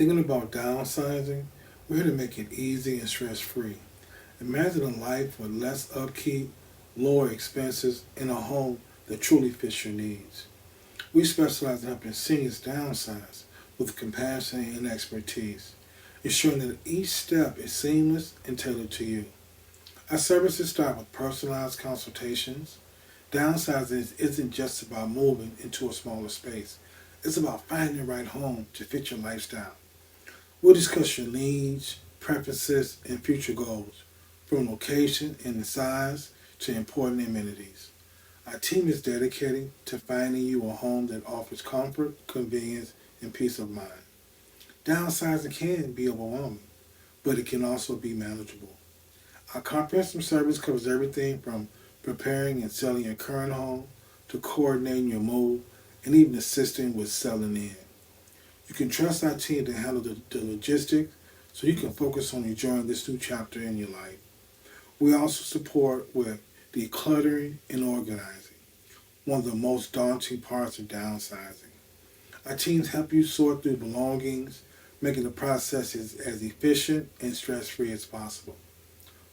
Thinking about downsizing? We're here to make it easy and stress-free. Imagine a life with less upkeep, lower expenses, and a home that truly fits your needs. We specialize in helping seniors downsize with compassion and expertise, ensuring that each step is seamless and tailored to you. Our services start with personalized consultations. Downsizing isn't just about moving into a smaller space. It's about finding the right home to fit your lifestyle. We'll discuss your needs, preferences, and future goals, from location and the size to important amenities. Our team is dedicated to finding you a home that offers comfort, convenience, and peace of mind. Downsizing can be overwhelming, but it can also be manageable. Our comprehensive service covers everything from preparing and selling your current home to coordinating your move and even assisting with selling in. You can trust our team to handle the logistics so you can focus on enjoying this new chapter in your life. We also support with decluttering and organizing, one of the most daunting parts of downsizing. Our teams help you sort through belongings, making the process as efficient and stress-free as possible.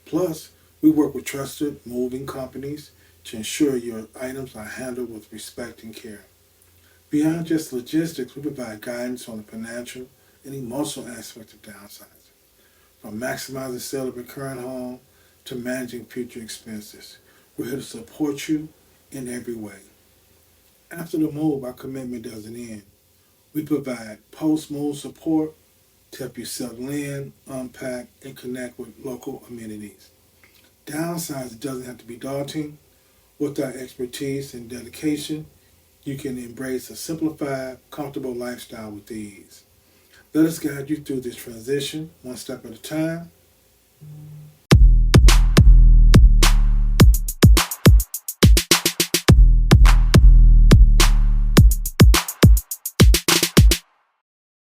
Plus, we work with trusted moving companies to ensure your items are handled with respect and care. Beyond just logistics, we provide guidance on the financial and emotional aspects of downsizing, from maximizing the sale of your current home to managing future expenses. We're here to support you in every way. After the move, our commitment doesn't end. We provide post-move support to help you settle in, unpack, and connect with local amenities. Downsizing doesn't have to be daunting. With our expertise and dedication, you can embrace a simplified, comfortable lifestyle with ease. Let us guide you through this transition, one step at a time.